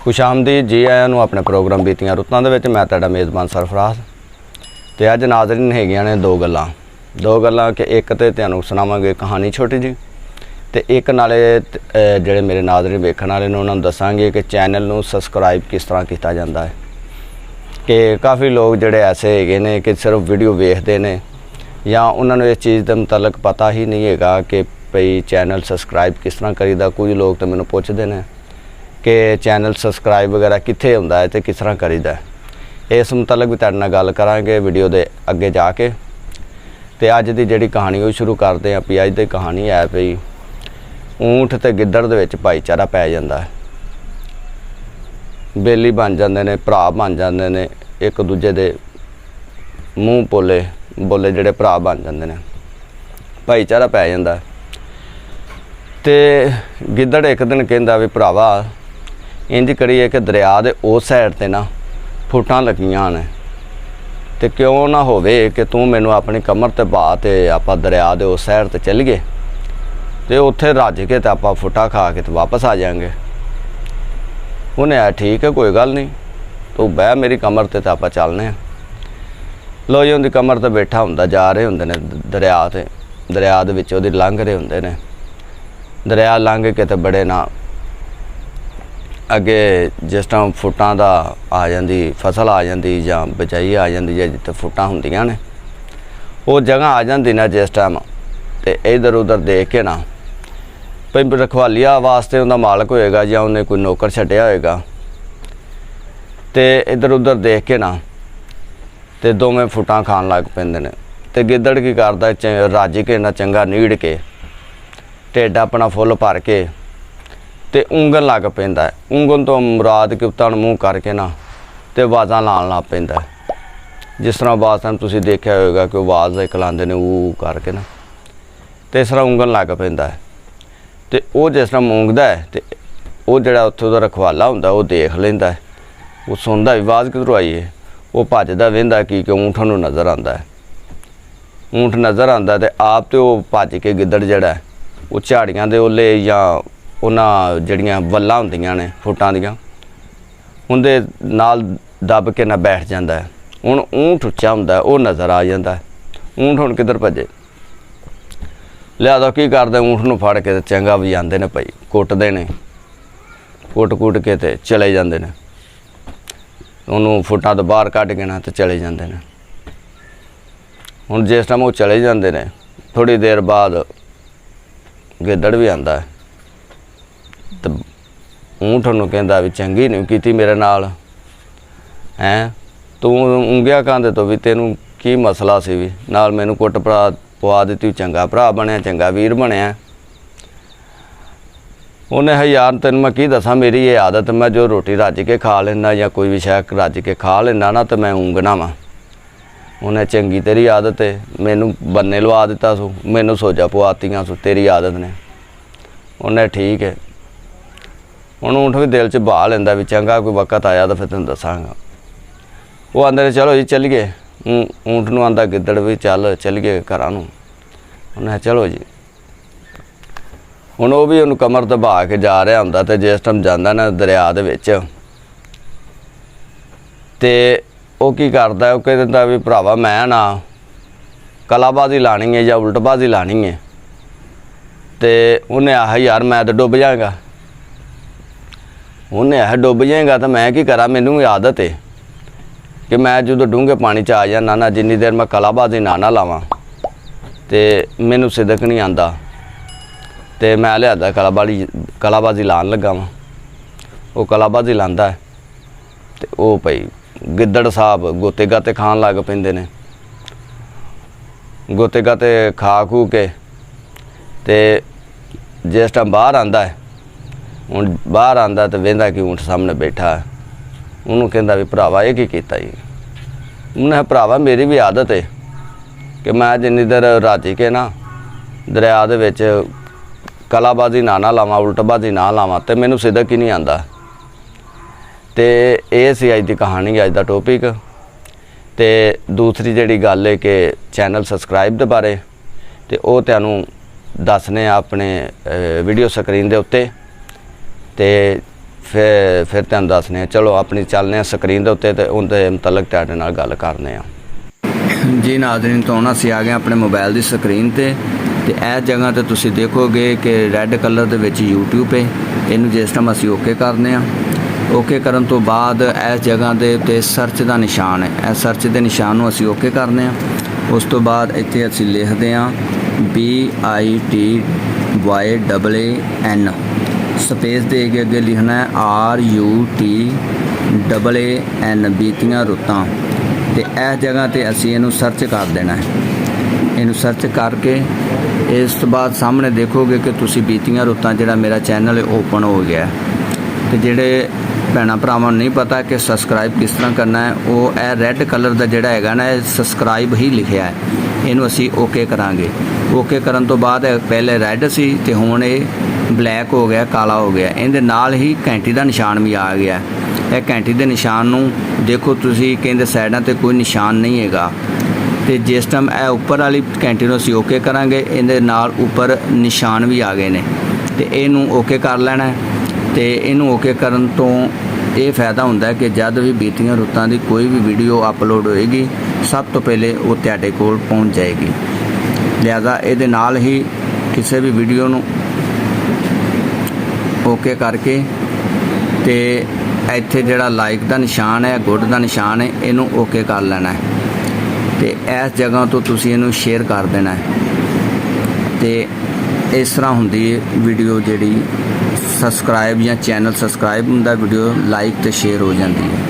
खुशामदीद जी आया नूं अपने प्रोग्राम बीतियां रुत्तां दे विच मैं तुहाडा मेज़बान सरफराज ते अज नाज़रीन हैगियां ने दो गल्लां कि एक ते तुहानूं सुणावांगे कहानी छोटी जी ते एक नाले जिहड़े मेरे नाज़रीन वेखण वाले ने उन्हां नूं दस्सांगे कि चैनल नूं सबसक्राइब किस तरह किया जाता है। कि काफ़ी लोग जिहड़े ऐसे हैगे ने कि सिर्फ वीडियो वेखदे ने या उन्हां नूं इस चीज़ दे मुतलक पता ही नहीं हैगा कि भई चैनल सबसक्राइब किस तरह करीदा। कुछ लोग तो मैनूं पुछदे ने कि चैनल सबसक्राइब वगैरह कित्थे हुंदा है ते किस तरह करीदा है। इस मुतलक भी तुहाडे नाल गल करांगे वीडियो दे अगे जाके। ते अज दी जिहड़ी कहानी वो शुरू करते हैं। भी अज दी कहानी है भई ऊंठ ते गिद्दड़ दे विच भाईचारा पै जांदा है। बेली बन जांदे ने, भरा बन जांदे ने, एक दूजे दे मूँह बोले जिहड़े भरा बन जांदे ने, भाईचारा पै जांदा है। ते गिद्दड़ एक दिन कहंदा भी भरावा इंज करिए कि दरिया दे उस साइड ते ना फुटां लगियां ने ते क्यों ना होवे कि तू मैनू अपनी कमर ते बा ते आपां दरिया दे उस साइड ते चलीए ते उत्थे रज के ते आपां फुटा खा के ते वापस आ जाएंगे। उन्हें आया ठीक है कोई गल नहीं, तू बह मेरी कमर ते आपां चलने। लो जी उनकी कमर ते बैठा हुंदा, जा रहे हुंदे ने दरिया ते, दरिया दे विच ओहदी लंघ रहे हुंदे ने। दरिया लंघ के ते बड़े ना अगे जिस टाइम फुटां दा आ जांदी फसल आ जांदी जां बिजाई आ जांदी जां जित्थे फुटां हुंदियां ने वो जगह आ जांदी ना जिस टाइम ते इधर उधर देख के ना भई रखवालिया वास्ते उनका मालक होएगा जां उन्हें कोई नौकर छड्डिया होएगा ते इधर उधर देख के ना ते दोवें फुटां खान लग पैंदे ने। ते गिद्दड़ की करदा रज के ना चंगा नीड़ के ढिड अपना फुल भर के ते ऊंगन लग पैंदा है। ऊंगन तो मुराद कि उत्तां मूँह करके ना ते आवाज़ां लाण लग पैंदा है। जिस तरह आवाज़ टाइम तुसीं देखिया होएगा कि आवाज़ एक लांदे ने ऊ करके ना ते इस तरह ऊंगन लग पैंदा है। ते वो जिस तरह मूंगदा है ते वो जिहड़ा उत्थों दा रखवाला हुंदा वो देख लैंदा है। वो सुनदा भी आवाज़ किधरों आई है, वो भजदा वेंदा कि ऊँठ नूं नज़र आंदा है। ऊँठ नज़र आंदा ते आप तो वो भज के गिद्दड़ जिहड़ा है वो झाड़ियां दे ओले या उन्हां जिहड़ियां वल्लां हुंदियां ने फुटां दियां उंदे नाल दब के ना बैठ जांदा है। हुण ऊँठ उच्चा हुंदा है, वो नज़र आ जांदा है। ऊँठ हुण किधर भजे, लिहाजा की करदे ऊँठ नूं फड़ के चंगा वजांदे ने, भाई कुटदे ने, कुट के ते चले जांदे ने। उन्होंने फुटां तो बाहर कढ़ के ना ते चले जांदे ने। हुण जिस टाइम वो चले जांदे ने थोड़ी देर बाद गिद्दड़ भी आंदा है तो ऊँठ नूं कहंदा भी चंगी नहीं कीती मेरे नाल, हैं तू ऊँघिया कांदे तो भी तेनू की मसला सी भी नाल मैनू कुट पवा दित्ती, चंगा भरा बनया, चंगा वीर बनया। उन्हें है यार तेन मैं की दसा मेरी ये आदत, मैं जो रोटी रज के खा लेना या कोई भी शै रज के खा लेना ना तो मैं ऊँघना वा। उन्हें चंगी तेरी आदत है, मैनू बन्ने लवा दिता सू, मैनू सोजा पवातियां सू, तेरी आदत ने। उन्हें ठीक है। हुण ऊँठ भी दिल च बहा लैंदा भी चंगा कोई वक्त आया तो फिर तैनूं दसांगा। वो आंदे ने चलो जी चलीए। ऊँठ नूं आंदा गिद्दड़ भी चलीए घरां नूं। उन्हें चलो जी। हुण वो भी उन्हें कमर दबा के जा रहा हुंदा ते जिस टाइम जांदा ना दरिया दे विच ते वो की करदा वो कह दिंदा भी भरावा मैं ना कलाबाजी लानी है या उल्टबाजी लानी है। ते उन्हें आह यार मैं तो डुब जाएगा। उन्हें आह डुब जाएगा तो मैं की करा, मैनू आदत है कि मैं जो डूंगे पानी च आ जाना ना जिन्नी देर मैं कलाबाजी ना लावां ते मैनू सिदक नहीं आंदा ते मैं लिया कलाबाजी लान लगा वां। वो कलाबाजी लांदा है ते वो भाई गिद्दड़ साहब गोते गाते खान लग पैंदे ने। गोते गाते खा खू के ते जिस टाइम बाहर आंदा है, हुण बाहर आंदा तो वेंदा कि ऊँठ सामने बैठा है। उन्होंने कहंदा भी भरावा ये की कीता जी। उन्हें भरावा मेरी भी आदत है कि मैं जिन्नी देर रज के ना दरिया दे विच कलाबाजी ना लावां, उल्टबाजी ना लावां तो मैनू सिदक ही नहीं आंदा। तो ये सी अज की कहानी, अज का टॉपिक। तो दूसरी जिहड़ी गल है कि चैनल सबसक्राइब के बारे तो वो तुहानूं दसने अपने वीडियो स्क्रीन के उत्ते। तो फिर तुहानूं दसने चलो अपनी चलने स्क्रीन के उत्ते तो उनके मुतलक तुहाडे नाल गल करने जी नाज़रीन। तो हुण असीं आ गए अपने मोबाइल की स्क्रीन ते इस जगह ते तुसीं देखोगे कि रैड कलर दे विच यूट्यूब है। इनू जिस टाइम असीं ओके करने ओके करन तो बाद इस जगह के उत्ते सर्च का निशान है। इस सर्च के निशान नूं असीं ओके करने उस तो बाद इत्थे असीं लिखदे हां BITYAAN स्पेस दे के अगे लिखना है RUTAAN बीतियां रुत्तां। तो इस जगह ते असीं इनू सर्च कर देना है। इनू सर्च करके इस तो बाद सामने देखोगे कि तुसी बीतियां रुत्तां जिहड़ा मेरा चैनल है ओपन हो गया है। तो जिहड़े भैणां भरावां नूं नहीं पता कि सबसक्राइब किस तरह करना है वो यह रैड कलर का जिहड़ा हैगा ना सबसक्राइब ही लिखिया है। इनू असीं ओके करांगे। ओके करन तो बाद पहले रैड सी ते हुण ये ब्लैक हो गया काला हो गया। इहदे नाल ही घंटी का निशान भी आ गया। यह घंटी के निशान नूं देखो तुसी कहंदे साइडां ते कोई निशान नहीं हैगा। तो जिस टाइम यह उपर वाली घंटी नूं असीं ओके करांगे इहदे नाल उपर निशान भी आ गए ने। तो इनू ओके कर लेना है। तो इनू ओके करन तो ये फायदा हुंदा है कि जब भी बीतियां रुत्तां की कोई भी वीडियो अपलोड होएगी सब तो पहले वो तुहाडे कोल पहुँच जाएगी। लिहाजा इहदे नाल ही किसी भी वीडियो नूं ओके करके तो इत्थे जिहड़ा लाइक का निशान है गुड का निशान है इनू ओके कर लेना है। तो इस जगह तो तुसीं इनू शेयर कर देना है। तो इस तरह हुंदी है वीडियो जिहड़ी सबसक्राइब या चैनल सबसक्राइब हुंदा वीडियो लाइक तो शेयर हो जाती है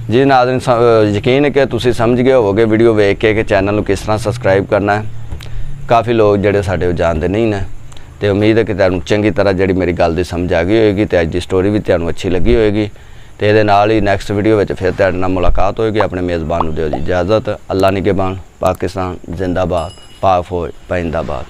जी नाज़रीन। यकीन है कि तुसीं समझ गए होवोगे वीडियो वेख के चैनल नूं किस तरह सबसक्राइब करना है। काफ़ी लोग जिहड़े साडे जानते नहीं ने। तो उम्मीद है कि तुहानूं चंगी तरह जिहड़ी मेरी गल दी समझ आ गई होएगी तो अज की स्टोरी भी तुहानूं अच्छी लगी होएगी। तो ये नाल ही नैक्सट वीडियो में फिर तुहाडे नाल मुलाकात होएगी। अपने मेज़बान नूं दिओ जी इजाज़त। अल्लाह निगहबान। पाकिस्तान जिंदाबाद। पाक फौज पाइंदाबाद।